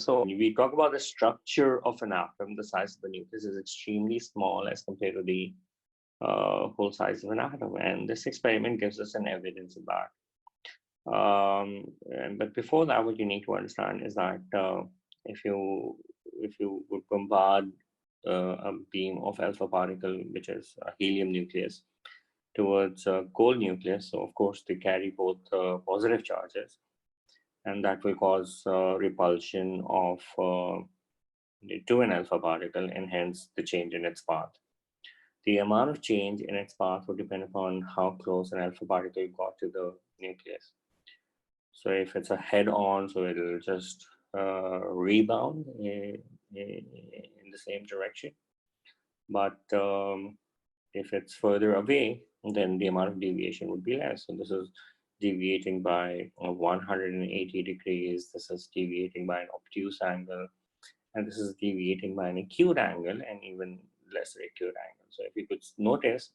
So we talk about the structure of an atom. The size of the nucleus is extremely small as compared to the whole size of an atom. And this experiment gives us an evidence of that. But before that, what you need to understand is that if you would bombard a beam of alpha particle, which is a helium nucleus, towards a gold nucleus, so of course they carry both positive charges, and that will cause repulsion of to an alpha particle, and hence the change in its path. The amount of change in its path would depend upon how close an alpha particle got to the nucleus. So if it's a head-on, so it'll just rebound in the same direction. But if it's further away, then the amount of deviation would be less. So this is deviating by 180 degrees. This is deviating by an obtuse angle, and this is deviating by an acute angle, and even lesser acute angle. So if you could notice,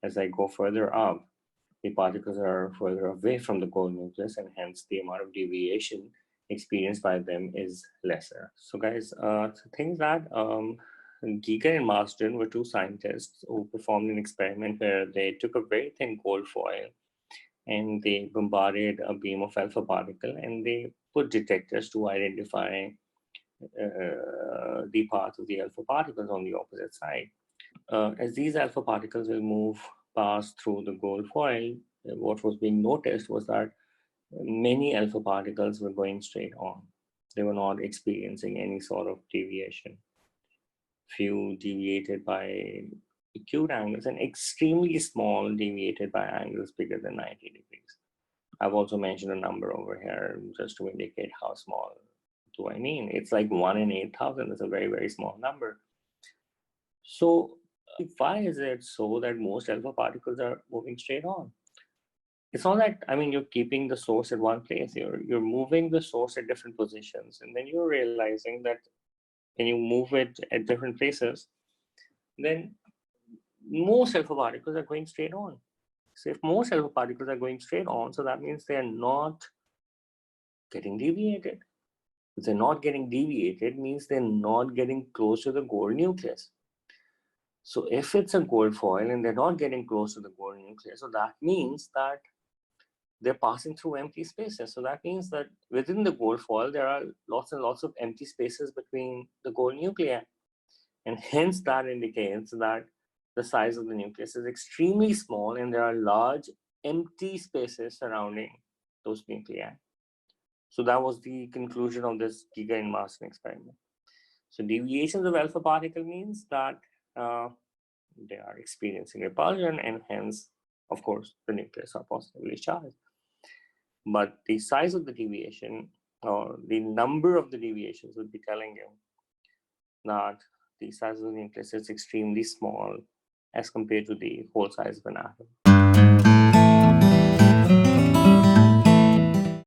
as I go further up, the particles are further away from the gold nucleus, and hence the amount of deviation experienced by them is lesser. So guys, the thing is that Geiger and Marsden were two scientists who performed an experiment where they took a very thin gold foil and they bombarded a beam of alpha particle, and they put detectors to identify the path of the alpha particles on the opposite side. As these alpha particles will pass through the gold foil, what was being noticed was that many alpha particles were going straight on. They were not experiencing any sort of deviation. Few deviated by acute angles, and extremely small deviated by angles bigger than 90 degrees. I've also mentioned a number over here just to indicate how small do I mean. It's like 1 in 8,000. It's a very, very small number. So why is it so that most alpha particles are moving straight on? It's not that, I mean, you're keeping the source at one place. You're moving the source at different positions, and then you're realizing that when you move it at different places, then most alpha particles are going straight on. So if most alpha particles are going straight on, so that means they are not getting deviated. If they're not getting deviated, means they're not getting close to the gold nucleus. So if it's a gold foil and they're not getting close to the gold nucleus, so that means that they're passing through empty spaces. So that means that within the gold foil, there are lots and lots of empty spaces between the gold nuclei. And hence that indicates that the size of the nucleus is extremely small, and there are large empty spaces surrounding those nuclei. So that was the conclusion of this Geiger and Marsden experiment. So deviations of alpha particle means that they are experiencing repulsion, and hence, of course, the nucleus are positively charged. But the size of the deviation, or the number of the deviations, would be telling you that the size of the nucleus is extremely small as compared to the whole size of an atom.